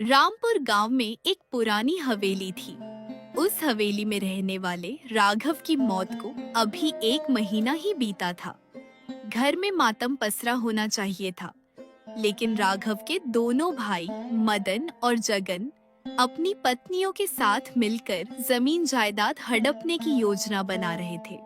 रामपुर गांव में एक पुरानी हवेली थी। उस हवेली में रहने वाले राघव की मौत को अभी 1 महीना ही बीता था। घर में मातम पसरा होना चाहिए था, लेकिन राघव के दोनों भाई मदन और जगन अपनी पत्नियों के साथ मिलकर जमीन जायदाद हड़पने की योजना बना रहे थे।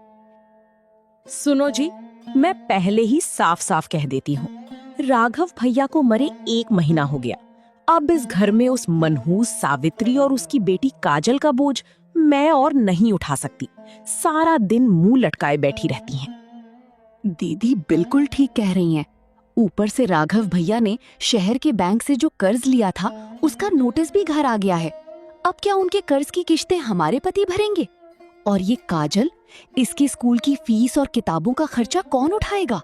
सुनो जी, मैं पहले ही साफ साफ कह देती हूँ, राघव भैया को मरे 1 महीना हो गया। अब इस घर में उस मनहूस सावित्री और उसकी बेटी काजल का बोझ मैं और नहीं उठा सकती। सारा दिन मुंह लटकाए बैठी रहती हैं। दीदी बिल्कुल ठीक कह रही हैं। ऊपर से राघव भैया ने शहर के बैंक से जो कर्ज लिया था उसका नोटिस भी घर आ गया है। अब क्या उनके कर्ज की किश्तें हमारे पति भरेंगे? और ये काजल, इसके स्कूल की फीस और किताबों का खर्चा कौन उठाएगा?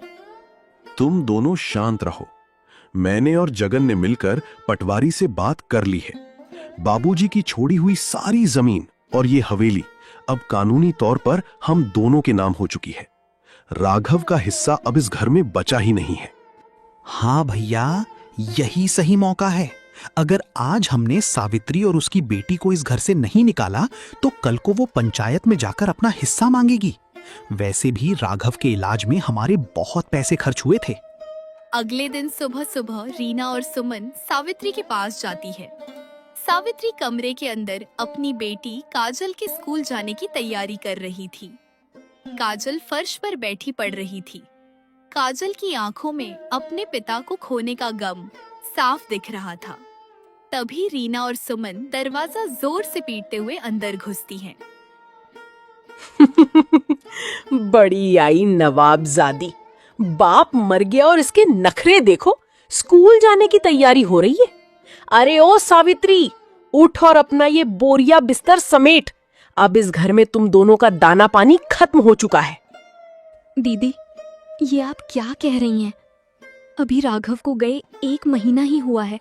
तुम दोनों शांत रहो। मैंने और जगन ने मिलकर पटवारी से बात कर ली है। बाबूजी की छोड़ी हुई सारी जमीन और ये हवेली अब कानूनी तौर पर हम दोनों के नाम हो चुकी है। राघव का हिस्सा अब इस घर में बचा ही नहीं है। हाँ भैया, यही सही मौका है। अगर आज हमने सावित्री और उसकी बेटी को इस घर से नहीं निकाला तो कल को वो पंचायत में जाकर अपना हिस्सा मांगेगी। वैसे भी राघव के इलाज में हमारे बहुत पैसे खर्च हुए थे। अगले दिन सुबह सुबह रीना और सुमन सावित्री के पास जाती है। सावित्री कमरे के अंदर अपनी बेटी काजल के स्कूल जाने की तैयारी कर रही थी। काजल फर्श पर बैठी पढ़ रही थी। काजल की आंखों में अपने पिता को खोने का गम साफ दिख रहा था। तभी रीना और सुमन दरवाजा जोर से पीटते हुए अंदर घुसती हैं। बड़ी आई नवाबजादी। बाप मर गया और इसके नखरे देखो, स्कूल जाने की तैयारी हो रही है। अरे ओ सावित्री, उठ और अपना ये बोरिया बिस्तर समेट। अब इस घर में तुम दोनों का दाना पानी खत्म हो चुका है। दीदी, ये आप क्या कह रही हैं? अभी राघव को गए 1 महीना ही हुआ है।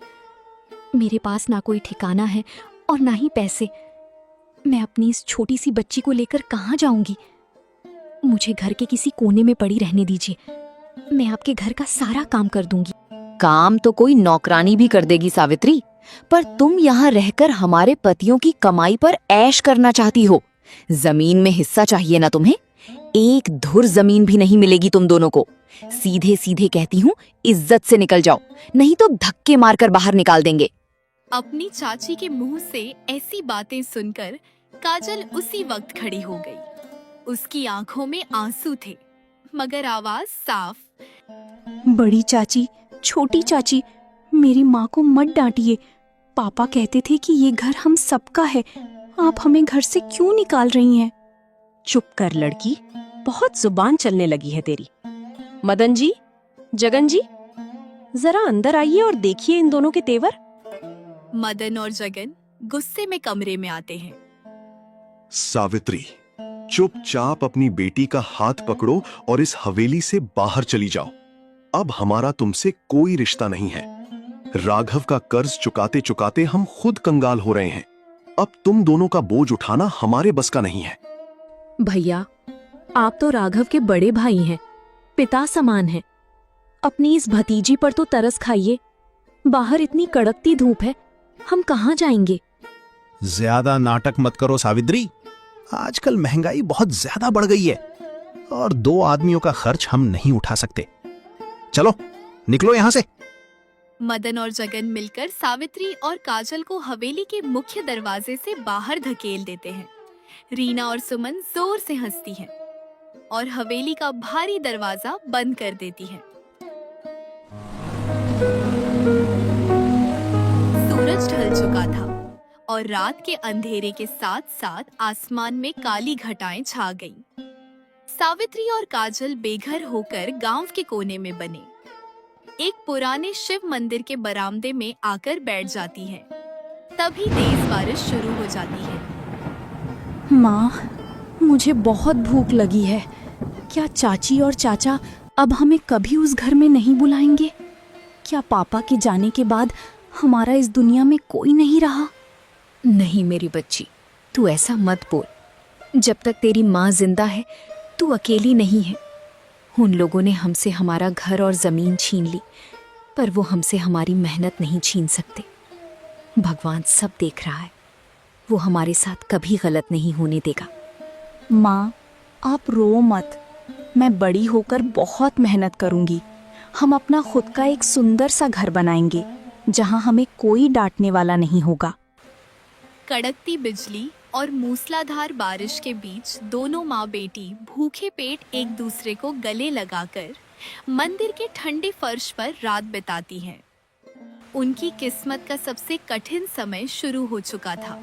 मेरे पास ना कोई ठिकाना है और ना ही पैसे। मैं अपनी इस छोटी सी बच्ची को लेकर कहाँ जाऊंगी? मुझे घर के किसी कोने में पड़ी रहने दीजिए। मैं आपके घर का सारा काम कर दूंगी। काम तो कोई नौकरानी भी कर देगी सावित्री, पर तुम यहाँ रहकर हमारे पतियों की कमाई पर ऐश करना चाहती हो। जमीन में हिस्सा चाहिए ना तुम्हें? 1 धुर जमीन भी नहीं मिलेगी तुम दोनों को। सीधे सीधे कहती हूँ, इज्जत से निकल जाओ, नहीं तो धक्के मारकर बाहर निकाल देंगे। अपनी चाची के मुंह से ऐसी बातें सुनकर काजल उसी वक्त खड़ी हो गई। उसकी आंखों में आंसू थे, मगर आवाज साफ। बड़ी चाची, छोटी चाची, मेरी माँ को मत डांटिए। पापा कहते थे कि ये घर हम सबका है। आप हमें घर से क्यों निकाल रही हैं? चुप कर लड़की, बहुत जुबान चलने लगी है तेरी। मदन जी, जगन जी, जरा अंदर आइए और देखिए इन दोनों के तेवर। मदन और जगन गुस्से में कमरे में आते हैं। सावित्री, चुपचाप अपनी बेटी का हाथ पकड़ो और इस हवेली से बाहर चली जाओ। अब हमारा तुमसे कोई रिश्ता नहीं है। राघव का कर्ज चुकाते चुकाते हम खुद कंगाल हो रहे हैं। अब तुम दोनों का बोझ उठाना हमारे बस का नहीं है। भैया, आप तो राघव के बड़े भाई हैं, पिता समान हैं। अपनी इस भतीजी पर तो तरस खाइए। बाहर इतनी कड़कती धूप है, हम कहाँ जाएंगे? ज्यादा नाटक मत करो सावित्री। आजकल महंगाई बहुत ज्यादा बढ़ गई है और 2 आदमियों का खर्च हम नहीं उठा सकते। चलो निकलो यहाँ से। मदन और जगन मिलकर सावित्री और काजल को हवेली के मुख्य दरवाजे से बाहर धकेल देते हैं। रीना और सुमन जोर से हंसती हैं और हवेली का भारी दरवाजा बंद कर देती हैं। सूरज ढल चुका था और रात के अंधेरे के साथ साथ आसमान में काली घटाएं छा गईं। सावित्री और काजल बेघर होकर गांव के कोने में बने एक पुराने शिव मंदिर के बरामदे में आकर बैठ जाती हैं। तभी तेज बारिश शुरू हो जाती है। माँ, मुझे बहुत भूख लगी है। क्या चाची और चाचा अब हमें कभी उस घर में नहीं बुलाएंगे? क्या पापा के जाने के बाद हमारा इस दुनिया में कोई नहीं रहा? नहीं मेरी बच्ची, तू ऐसा मत बोल। जब तक तेरी माँ जिंदा है, तू अकेली नहीं है। उन लोगों ने हमसे हमारा घर और जमीन छीन ली, पर वो हमसे हमारी मेहनत नहीं छीन सकते। भगवान सब देख रहा है, वो हमारे साथ कभी गलत नहीं होने देगा। माँ, आप रो मत। मैं बड़ी होकर बहुत मेहनत करूंगी। हम अपना खुद का एक सुंदर सा घर बनाएंगे जहाँ हमें कोई डांटने वाला नहीं होगा। कड़कती बिजली और मूसलाधार बारिश के बीच दोनों माँ बेटी भूखे पेट एक दूसरे को गले लगाकर मंदिर के ठंडे फर्श पर रात बिताती हैं। उनकी किस्मत का सबसे कठिन समय शुरू हो चुका था,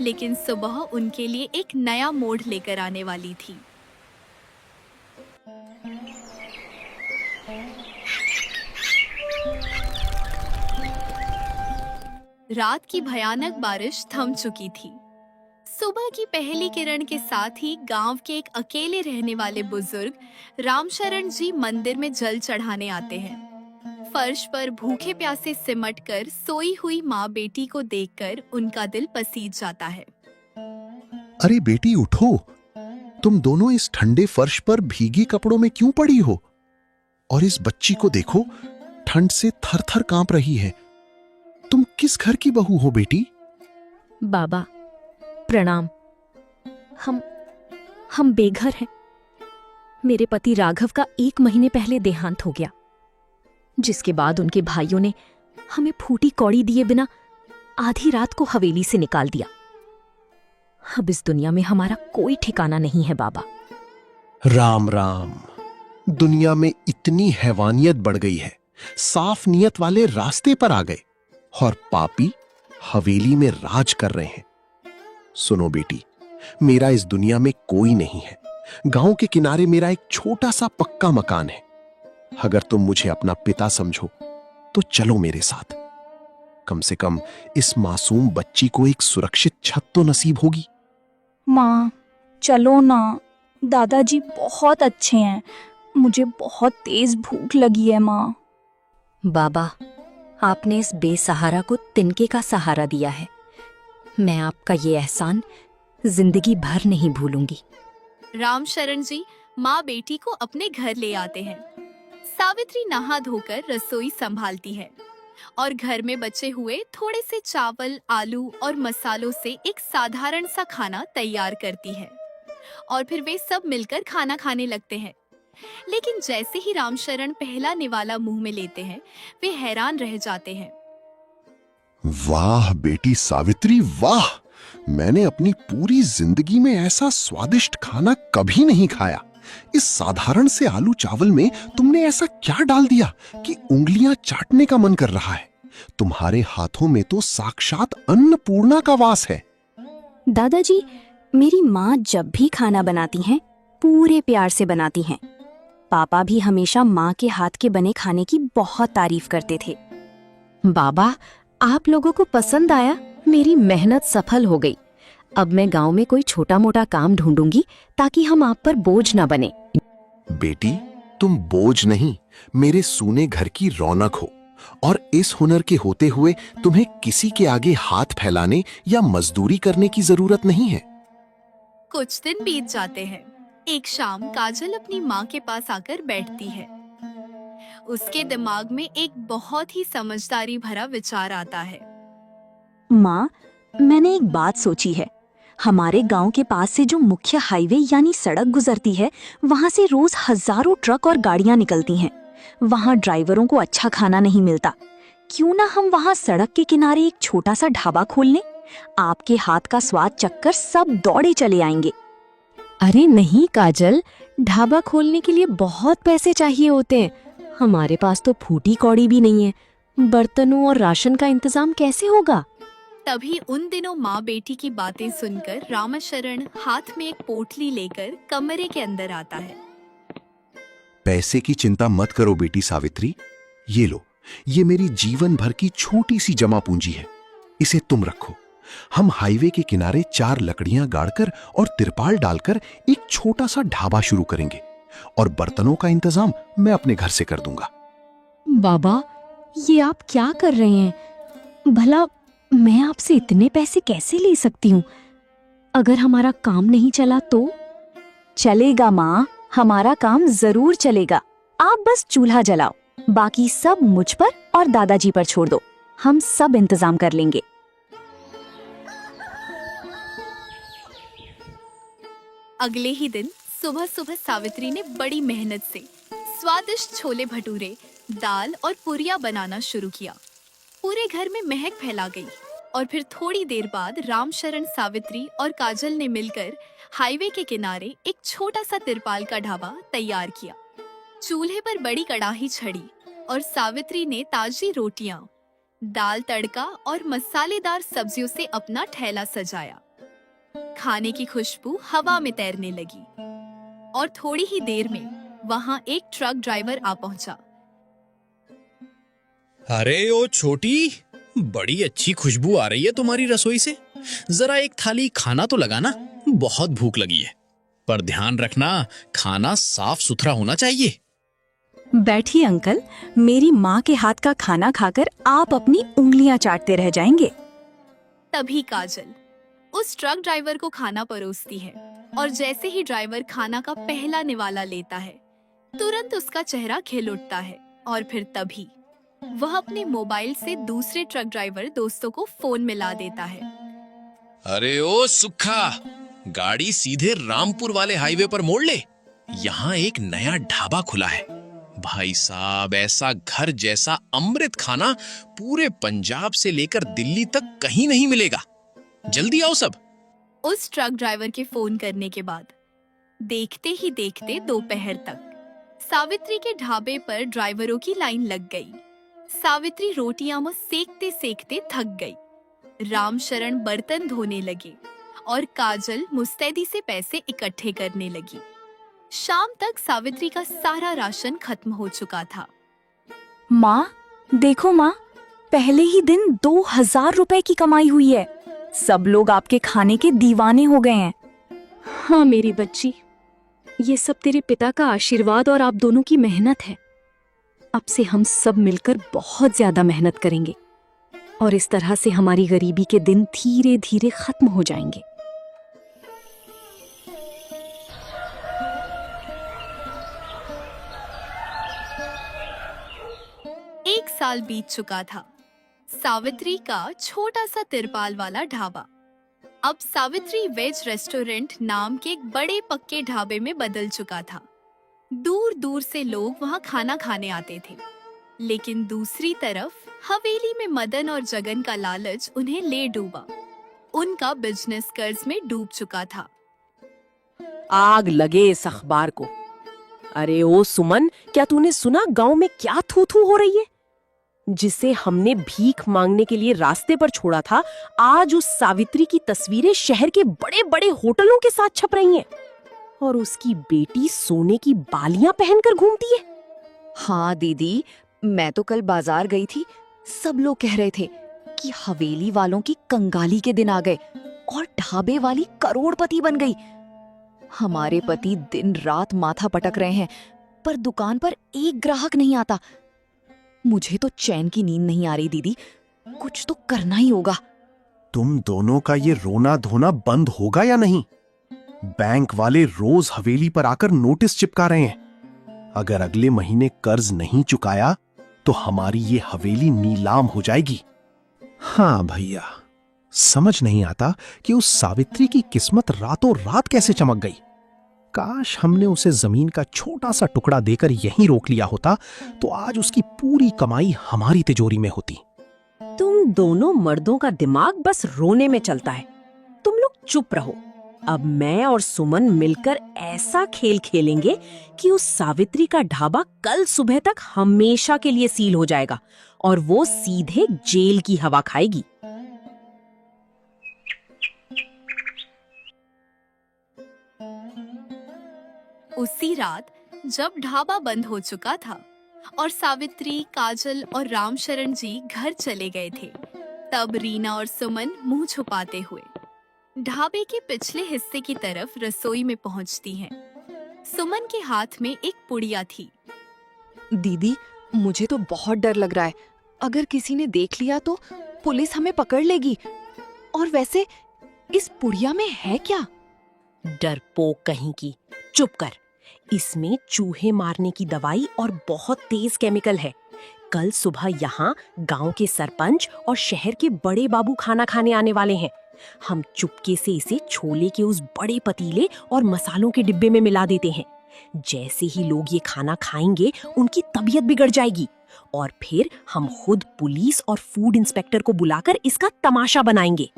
लेकिन सुबह उनके लिए एक नया मोड़ लेकर आने वाली थी। रात की भयानक बारिश थम चुकी थी। सुबह की पहली किरण के साथ ही गांव के एक अकेले रहने वाले बुजुर्ग रामशरण जी मंदिर में जल चढ़ाने आते हैं। फर्श पर भूखे प्यासे सिमट कर सोई हुई माँ बेटी को देखकर उनका दिल पसीज जाता है। अरे बेटी उठो, तुम दोनों इस ठंडे फर्श पर भीगे कपड़ों में क्यों पड़ी हो? और इस बच्ची को देखो, ठंड से थर थर कांप रही है। तुम किस घर की बहू हो बेटी? बाबा प्रणाम। हम बेघर हैं। मेरे पति राघव का 1 महीने पहले देहांत हो गया, जिसके बाद उनके भाइयों ने हमें फूटी कौड़ी दिए बिना आधी रात को हवेली से निकाल दिया। अब इस दुनिया में हमारा कोई ठिकाना नहीं है बाबा। राम राम। दुनिया में इतनी हैवानियत बढ़ गई है, साफ नियत वाले रास्ते पर आ गए और पापी हवेली में राज कर रहे हैं। सुनो बेटी, मेरा इस दुनिया में कोई नहीं है। गांव के किनारे मेरा एक छोटा सा पक्का मकान है। अगर तुम मुझे अपना पिता समझो तो चलो मेरे साथ। कम से कम इस मासूम बच्ची को एक सुरक्षित छत तो नसीब होगी। माँ, चलो ना। दादाजी बहुत अच्छे हैं। मुझे बहुत तेज भूख लगी है माँ। बाबा, आपने इस बेसहारा को तिनके का सहारा दिया है। मैं आपका ये एहसान जिंदगी भर नहीं भूलूंगी। रामशरण जी माँ बेटी को अपने घर ले आते हैं। सावित्री नहा धोकर रसोई संभालती है और घर में बचे हुए थोड़े से चावल, आलू और मसालों से एक साधारण सा खाना तैयार करती है और फिर वे सब मिलकर खाना खाने लगते हैं। लेकिन जैसे ही रामशरण पहला निवाला मुंह में लेते हैं, वे हैरान रह जाते हैं। वाह बेटी सावित्री, वाह! मैंने अपनी पूरी जिंदगी में ऐसा स्वादिष्ट खाना कभी नहीं खाया। इस साधारण से आलू चावल में तुमने ऐसा क्या डाल दिया कि उंगलियां चाटने का मन कर रहा है? तुम्हारे हाथों में तो साक्षात अन्नपूर्णा का वास है। दादाजी, मेरी माँ जब भी खाना बनाती हैं, पूरे प्यार से बनाती हैं। पापा भी हमेशा माँ के हाथ के बने खाने की बहुत तारीफ करते थे। बाबा, आप लोगों को पसंद आया? मेरी मेहनत सफल हो गई। अब मैं गांव में कोई छोटा मोटा काम ढूंढूंगी ताकि हम आप पर बोझ ना बने। बेटी, तुम बोझ नहीं, मेरे सूने घर की रौनक हो। और इस हुनर के होते हुए तुम्हें किसी के आगे हाथ फैलाने या मजदूरी करने की जरूरत नहीं है। कुछ दिन बीत जाते हैं। एक शाम काजल अपनी माँ के पास आकर बैठती है। उसके दिमाग में एक बहुत ही समझदारी भरा विचार आता है। माँ, मैंने एक बात सोची है। हमारे गांव के पास से जो मुख्य हाईवे यानी सड़क गुजरती है, वहां से रोज हजारों ट्रक और गाड़ियां निकलती हैं। वहां ड्राइवरों को अच्छा खाना नहीं मिलता। क्यों ना हम वहां सड़क के किनारे एक छोटा सा ढाबा खोल लें? आपके हाथ का स्वाद चखकर सब दौड़े चले आएंगे। अरे नहीं काजल, ढाबा खोलने के लिए बहुत पैसे चाहिए होते हैं। हमारे पास तो फूटी कौड़ी भी नहीं है। बर्तनों और राशन का इंतजाम कैसे होगा? तभी उन दिनों माँ बेटी की बातें सुनकर रामशरण हाथ में एक पोटली लेकर कमरे के अंदर आता है। पैसे की चिंता मत करो बेटी सावित्री। ये लो, ये मेरी जीवन भर की छोटी सी जमा पूंजी है। इसे तुम रखो। हम हाईवे के किनारे 4 लकड़ियां गाड़कर और तिरपाल डालकर एक छोटा सा ढाबा शुरू करेंगे और बर्तनों का इंतजाम मैं अपने घर से कर दूंगा। बाबा, ये आप क्या कर रहे हैं? भला मैं आपसे इतने पैसे कैसे ले सकती हूँ? अगर हमारा काम नहीं चला तो? चलेगा माँ, हमारा काम जरूर चलेगा। आप बस चूल्हा जलाओ, बाकी सब मुझ पर और दादाजी पर छोड़ दो। हम सब इंतजाम कर लेंगे। अगले ही दिन सुबह सुबह सावित्री ने बड़ी मेहनत से स्वादिष्ट छोले भटूरे, दाल और पुरिया बनाना शुरू किया। पूरे घर में महक फैला गई और फिर थोड़ी देर बाद रामशरण, सावित्री और काजल ने मिलकर हाईवे के किनारे एक छोटा सा तिरपाल का ढाबा तैयार किया। चूल्हे पर बड़ी कढ़ाई छड़ी और सावित्री ने ताजी रोटियां, दाल तड़का और मसालेदार सब्जियों से अपना ठेला सजाया। खाने की खुशबू हवा में तैरने लगी और थोड़ी ही देर में वहां एक ट्रक ड्राइवर आ पहुंचा। अरे ओ छोटी, बड़ी अच्छी खुशबू आ रही है तुम्हारी रसोई से। जरा एक थाली खाना तो लगाना, बहुत भूख लगी है। पर ध्यान रखना, खाना साफ सुथरा होना चाहिए। बैठिए अंकल, मेरी माँ के हाथ का खाना खाकर आप अपनी उंगलियां चाटते रह जाएंगे। तभी काजल उस ट्रक ड्राइवर को खाना परोसती है और जैसे ही ड्राइवर खाना का पहला निवाला लेता है, तुरंत उसका चेहरा खिल उठता है और फिर तभी वह अपने मोबाइल से दूसरे ट्रक ड्राइवर दोस्तों को फोन मिला देता है। अरे ओ सुखा, गाड़ी सीधे रामपुर वाले हाईवे पर मोड़ ले। यहाँ एक नया ढाबा खुला है। भाई साहब, ऐसा घर जैसा अमृत खाना पूरे पंजाब से लेकर दिल्ली तक कहीं नहीं मिलेगा। जल्दी आओ सब। उस ट्रक ड्राइवर के फोन करने के बाद देखते ही देखते दोपहर तक सावित्री के ढाबे पर ड्राइवरों की लाइन लग गई। सावित्री रोटियां सेकते सेकते थक गई। रामशरण बर्तन धोने लगे और काजल मुस्तैदी से पैसे इकट्ठे करने लगी। शाम तक सावित्री का सारा राशन खत्म हो चुका था। माँ, देखो माँ, पहले ही दिन 2000 रुपए की कमाई हुई है। सब लोग आपके खाने के दीवाने हो गए हैं। हाँ मेरी बच्ची, ये सब तेरे पिता का आशीर्वाद और आप दोनों की मेहनत है। अब से हम सब मिलकर बहुत ज्यादा मेहनत करेंगे और इस तरह से हमारी गरीबी के दिन धीरे धीरे खत्म हो जाएंगे। एक साल बीत चुका था। सावित्री का छोटा सा तिरपाल वाला ढाबा अब सावित्री वेज रेस्टोरेंट नाम के एक बड़े पक्के ढाबे में बदल चुका था। दूर दूर से लोग वहां खाना खाने आते थे, लेकिन दूसरी तरफ हवेली में मदन और जगन का लालच उन्हें ले डूबा। उनका बिजनेस कर्ज में डूब चुका था। आग लगे इस अखबार को। अरे ओ सुमन, क्या तूने सुना गांव में क्या थू थू हो रही है? जिसे हमने भीख मांगने के लिए रास्ते पर छोड़ा था, आज उस सावित्री की तस्वीरें शहर के बड़े बड़े होटलों के साथ छप रही हैं और उसकी बेटी सोने की बालियां पहनकर घूमती है। हाँ दीदी, मैं तो कल बाजार गई थी। सब लोग कह रहे थे कि हवेली वालों की कंगाली के दिन आ गए और ढाबे वाली करोड़पति बन गई। हमारे पति दिन रात माथा पटक रहे हैं, पर दुकान पर एक ग्राहक नहीं आता। मुझे तो चैन की नींद नहीं आ रही दीदी, कुछ तो करना ही होगा। तुम दोनों का ये रोना धोना बंद होगा या नहीं? बैंक वाले रोज हवेली पर आकर नोटिस चिपका रहे हैं। अगर अगले महीने कर्ज नहीं चुकाया तो हमारी ये हवेली नीलाम हो जाएगी। हाँ भैया, समझ नहीं आता कि उस सावित्री की किस्मत रातों रात कैसे चमक गई। काश हमने उसे जमीन का छोटा सा टुकड़ा देकर यहीं रोक लिया होता, तो आज उसकी पूरी कमाई हमारी तिजोरी में होती। तुम दोनों मर्दों का दिमाग बस रोने में चलता है। तुम लोग चुप रहो। अब मैं और सुमन मिलकर ऐसा खेल खेलेंगे कि उस सावित्री का ढाबा कल सुबह तक हमेशा के लिए सील हो जाएगा और वो सीधे जेल की हवा खाएगी। उसी रात जब ढाबा बंद हो चुका था और सावित्री, काजल और रामशरण जी घर चले गए थे, तब रीना और सुमन मुंह छुपाते हुए ढाबे के पिछले हिस्से की तरफ रसोई में पहुंचती हैं। सुमन के हाथ में एक पुड़िया थी। दीदी, मुझे तो बहुत डर लग रहा है। अगर किसी ने देख लिया तो पुलिस हमें पकड़ लेगी। और वैसे इस पुड़िया में है क्या? डरपोक कहीं की, चुप कर। इसमें चूहे मारने की दवाई और बहुत तेज केमिकल है। कल सुबह यहाँ गांव के सरपंच और शहर के बड़े बाबू खाना खाने आने वाले हैं। हम चुपके से इसे छोले के उस बड़े पतीले और मसालों के डिब्बे में मिला देते हैं। जैसे ही लोग ये खाना खाएंगे उनकी तबीयत बिगड़ जाएगी और फिर हम खुद पुलिस और फूड इंस्पेक्टर को बुलाकर इसका तमाशा बनाएंगे।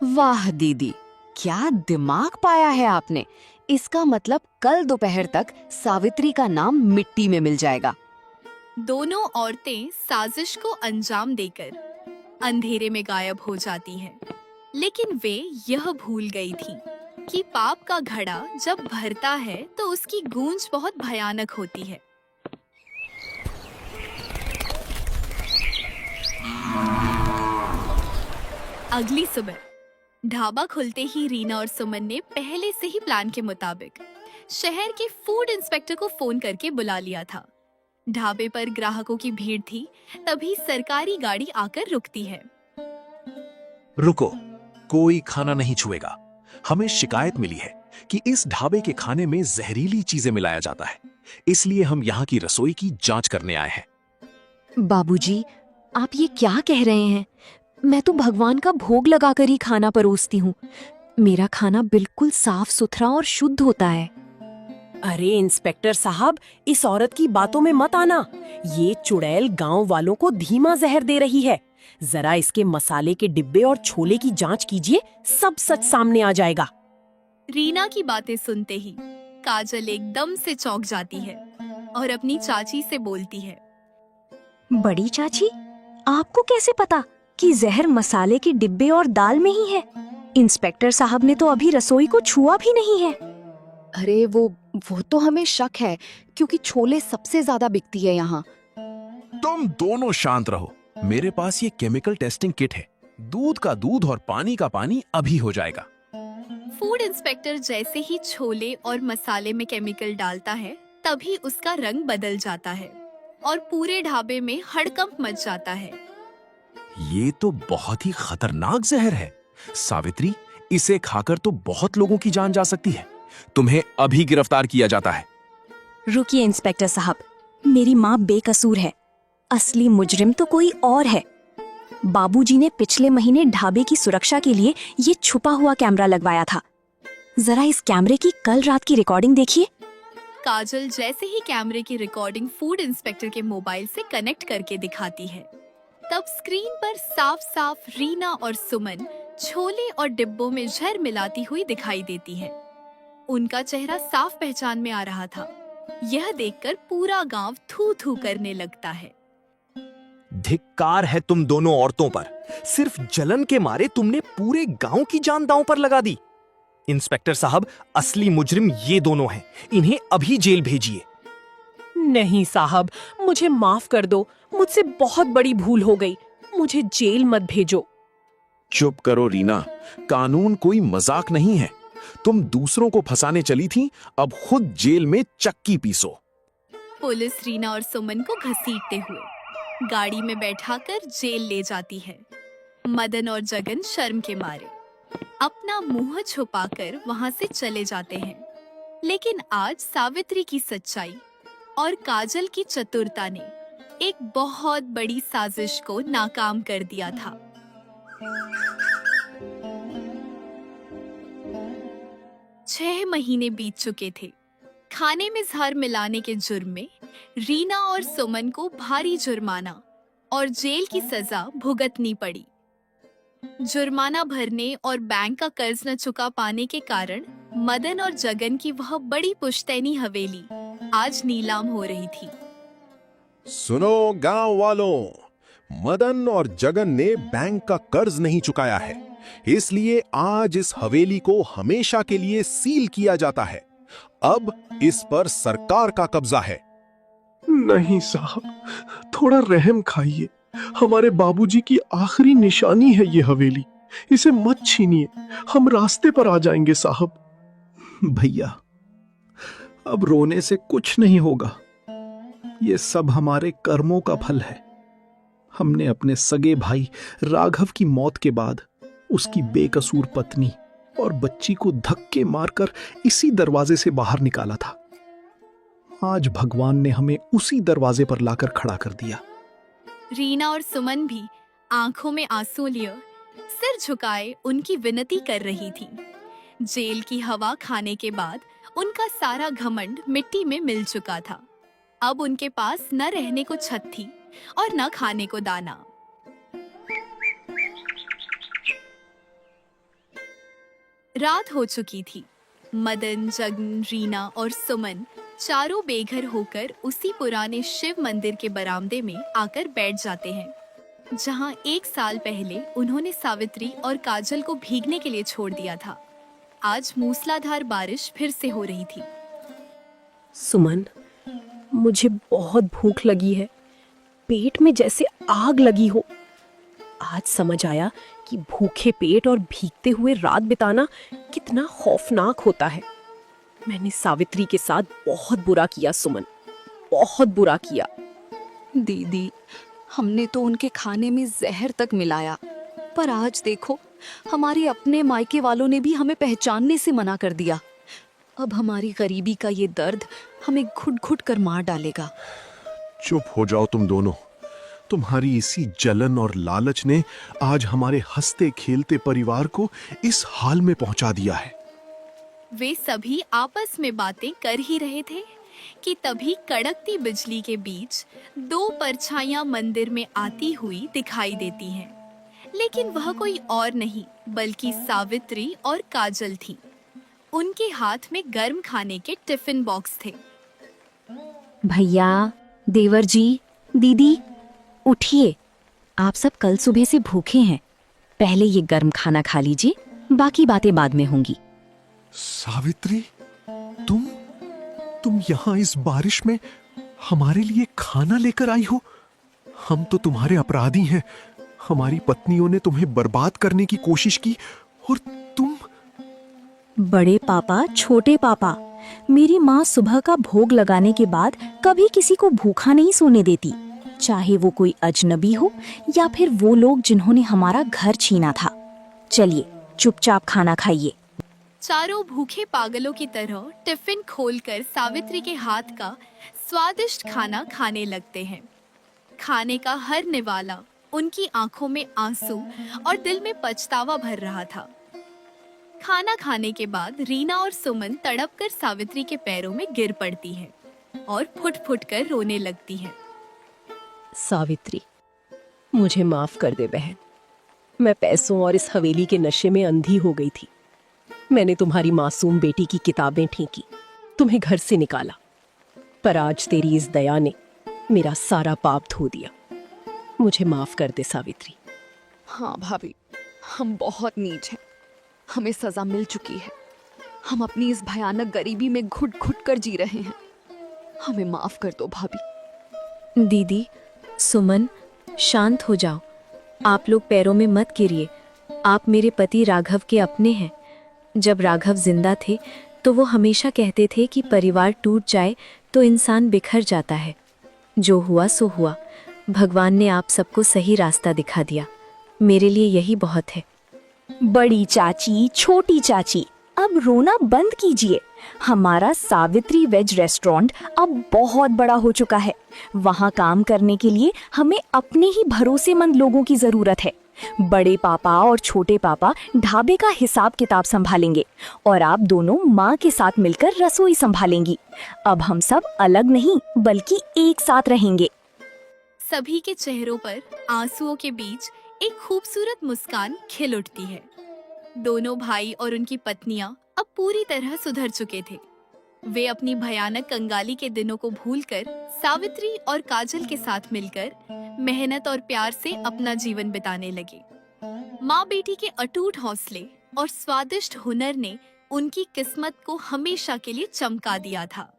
वाह दीदी, क्या दिमाग पाया है आपने। इसका मतलब कल दोपहर तक सावित्री का नाम मिट्टी में मिल जाएगा। दोनों औरतें साजिश को अंजाम देकर अंधेरे में गायब हो जाती हैं। लेकिन वे यह भूल गई थीं कि पाप का घड़ा जब भरता है तो उसकी गूंज बहुत भयानक होती है। अगली सुबह ढाबा खुलते ही रीना और सुमन ने पहले से ही प्लान के मुताबिक शहर के फूड इंस्पेक्टर को फोन करके बुला लिया था। ढाबे पर ग्राहकों की भीड़ थी, तभी सरकारी गाड़ी आकर रुकती है। रुको, कोई खाना नहीं छुएगा। हमें शिकायत मिली है कि इस ढाबे के खाने में जहरीली चीजें मिलाया जाता है, इसलिए हम यहाँ की रसोई की जांच करने आए हैं। बाबूजी, आप ये क्या कह रहे हैं? मैं तो भगवान का भोग लगाकर ही खाना परोसती हूँ। मेरा खाना बिल्कुल साफ सुथरा और शुद्ध होता है। अरे इंस्पेक्टर साहब, इस औरत की बातों में मत आना। ये चुड़ैल गांव वालों को धीमा जहर दे रही है। जरा इसके मसाले के डिब्बे और छोले की जांच कीजिए, सब सच सामने आ जाएगा। रीना की बातें सुनते ही काजल एकदम से चौंक जाती है और अपनी चाची से बोलती है, बड़ी चाची, आपको कैसे पता कि जहर मसाले के डिब्बे और दाल में ही है? इंस्पेक्टर साहब ने तो अभी रसोई को छुआ भी नहीं है। अरे वो तो हमें शक है, क्योंकि छोले सबसे ज्यादा बिकती है यहाँ। तुम दोनों शांत रहो, मेरे पास ये केमिकल टेस्टिंग किट है। दूध का दूध और पानी का पानी अभी हो जाएगा। फूड इंस्पेक्टर जैसे ही छोले और मसाले में केमिकल डालता है तभी उसका रंग बदल जाता है और पूरे ढाबे में हड़कंप मच जाता है। ये तो बहुत ही खतरनाक जहर है सावित्री, इसे खाकर तो बहुत लोगों की जान जा सकती है। तुम्हें अभी गिरफ्तार किया जाता है। रुकिए इंस्पेक्टर साहब, मेरी माँ बेकसूर है। असली मुजरिम तो कोई और है। बाबूजी ने पिछले महीने ढाबे की सुरक्षा के लिए ये छुपा हुआ कैमरा लगवाया था। जरा इस कैमरे की कल रात की रिकॉर्डिंग देखिए। काजल जैसे ही कैमरे की रिकॉर्डिंग फूड इंस्पेक्टर के मोबाइल से कनेक्ट करके दिखाती है, तब स्क्रीन पर साफ साफ रीना और सुमन छोले और डिब्बों में जहर मिलाती हुई दिखाई देती है। उनका चेहरा साफ पहचान में आ रहा था। यह देखकर पूरा गांव थू थू करने लगता है। धिक्कार है तुम दोनों औरतों पर। सिर्फ जलन के मारे तुमने पूरे गांव की जान दांव पर लगा दी। इंस्पेक्टर साहब, असली मुजरिम ये दोनों हैं। इन्हें अभी जेल भेजिए। नहीं साहब, मुझे माफ कर दो। मुझसे बहुत बड़ी भूल हो गई। मुझे जेल मत भेजो। चुप करो रीना, कानून कोई मजाक नहीं है। तुम दूसरों को फंसाने चली थी, अब खुद जेल में चक्की पीसो। पुलिस रीना और सुमन को घसीटते हुए गाड़ी में बैठाकर जेल ले जाती है। मदन और जगन शर्म के मारे अपना मुंह छुपाकर वहां से चले जाते हैं। लेकिन आज सावित्री की सच्चाई और काजल की चतुरता ने एक बहुत बड़ी साजिश को नाकाम कर दिया था। छह महीने बीत चुके थे। खाने में जहर मिलाने के जुर्म में रीना और सुमन को भारी जुर्माना और जेल की सजा भुगतनी पड़ी। जुर्माना भरने और बैंक का कर्ज न चुका पाने के कारण मदन और जगन की वह बड़ी पुश्तैनी हवेली आज नीलाम हो रही थी। सुनो गांव वालों, मदन और जगन ने बैंक का कर्ज नहीं चुकाया है, इसलिए आज इस हवेली को हमेशा के लिए सील किया जाता है। अब इस पर सरकार का कब्जा है। नहीं साहब, थोड़ा रहम खाइए। हमारे बाबूजी की आखिरी निशानी है ये हवेली, इसे मत छीनिए। हम रास्ते पर आ जाएंगे साहब। भैया, अब रोने से कुछ नहीं होगा। ये सब हमारे कर्मों का फल है। हमने अपने सगे भाई राघव की मौत के बाद उसकी बेकसूर पत्नी और बच्ची को धक्के मारकर इसी दरवाजे से बाहर निकाला था। आज भगवान ने हमें उसी दरवाजे पर लाकर खड़ा कर दिया। रीना और सुमन भी आंखों में आंसू लिए सिर झुकाए उनकी विनती कर रही थी। जेल की हवा खाने के बाद उनका सारा घमंड मिट्टी में मिल चुका था। अब उनके पास न रहने को छत थी और न खाने को दाना। रात हो चुकी थी। मदन, जगन, रीना और सुमन चारों बेघर होकर उसी पुराने शिव मंदिर के बरामदे में आकर बैठ जाते हैं, जहां 1 साल पहले उन्होंने सावित्री और काजल को भीगने के लिए छोड़ दिया था। आज मूसलाधार बारिश फिर से हो रही थी। सुमन, मुझे बहुत भूख लगी है। पेट में जैसे आग लगी हो। आज समझ आया कि भूखे पेट और भीगते हुए रात बिताना कितना खौफनाक होता है। मैंने सावित्री के साथ बहुत बुरा किया सुमन, बहुत बुरा किया। दीदी, हमने तो उनके खाने में जहर तक मिलाया, पर आज देखो हमारे अपने मायके वालों ने भी हमें पहचानने से मना कर दिया। अब हमारी गरीबी का ये दर्द हमें घुट-घुट कर मार डालेगा। चुप हो जाओ तुम दोनों। तुम्हारी इसी जलन और लालच ने आज हमारे हंसते खेलते परिवार को इस हाल में पहुंचा दिया है। वे सभी आपस में बातें कर ही रहे थे कि तभी कड़कती बिजली के बीच 2 परछाइयां मंदिर में आती हुई दिखाई देती हैं। लेकिन वह कोई और नहीं बल्कि सावित्री और काजल थी। उनके हाथ में गर्म खाने के टिफिन बॉक्स थे। भैया, देवर जी, दीदी, उठिए। आप सब कल सुबह से भूखे हैं। पहले ये गर्म खाना खा लीजिए, बाकी बातें बाद में होंगी। सावित्री, तुम यहाँ इस बारिश में हमारे लिए खाना लेकर आई हो? हम तो तुम्हारे अपराधी हैं। हमारी पत्नियों ने तुम्हें बर्बाद करने की कोशिश की और तुम। बड़े पापा, छोटे पापा, मेरी माँ सुबह का भोग लगाने के बाद कभी किसी को भूखा नहीं सोने देती, चाहे वो कोई अजनबी हो या फिर वो लोग जिन्होंने हमारा घर छीना था। चलिए चुपचाप खाना खाइए। चारों भूखे पागलों की तरह टिफिन खोलकर सावित्री के हाथ का स्वादिष्ट खाना खाने लगते हैं। खाने का हर निवाला उनकी आंखों में आंसू और दिल में पछतावा भर रहा था। खाना खाने के बाद रीना और सुमन तड़पकर सावित्री के पैरों में गिर पड़ती हैं और फुट-फुट कर रोने लगती हैं। सावित्री, मुझे माफ कर दे बहन। मैं पैसों और इस हवेली के नशे में अंधी हो गई थी। मैंने तुम्हारी मासूम बेटी की किताबें ठीकी, तुम्हें घर से निकाला, पर आज तेरी इस दया ने मेरा सारा पाप धो दिया। मुझे माफ कर दे सावित्री। हाँ भाभी, हम बहुत नीच हैं। हमें सजा मिल चुकी है। हम अपनी इस भयानक गरीबी में घुट-घुट कर जी रहे हैं। हमें माफ कर दो भाभी। दीदी, सुमन, शांत हो जाओ। आप लोग पैरों में मत गिरिए। आप मेरे पति राघव के अपने हैं। जब राघव जिंदा थे तो वो हमेशा कहते थे कि परिवार टूट जाए तो इंसान बिखर जाता है। जो हुआ सो हुआ। भगवान ने आप सबको सही रास्ता दिखा दिया। मेरे लिए यही बहुत है। बड़ी चाची, छोटी चाची, अब रोना बंद कीजिए। हमारा सावित्री वेज रेस्टोरेंट अब बहुत बड़ा हो चुका है। वहाँ काम करने के लिए हमें अपने ही भरोसेमंद लोगों की जरूरत है। बड़े पापा और छोटे पापा ढाबे का हिसाब किताब संभालेंगे और आप दोनों माँ के साथ मिलकर रसोई संभालेंगी। अब हम सब अलग नहीं बल्कि एक साथ रहेंगे। सभी के चेहरों पर आंसुओं के बीच एक खूबसूरत मुस्कान खिल उठती है। दोनों भाई और उनकी पत्नियां अब पूरी तरह सुधर चुके थे। वे अपनी भयानक कंगाली के दिनों को भूलकर सावित्री और काजल के साथ मिलकर मेहनत और प्यार से अपना जीवन बिताने लगे। माँ बेटी के अटूट हौसले और स्वादिष्ट हुनर ने उनकी किस्मत को हमेशा के लिए चमका दिया था।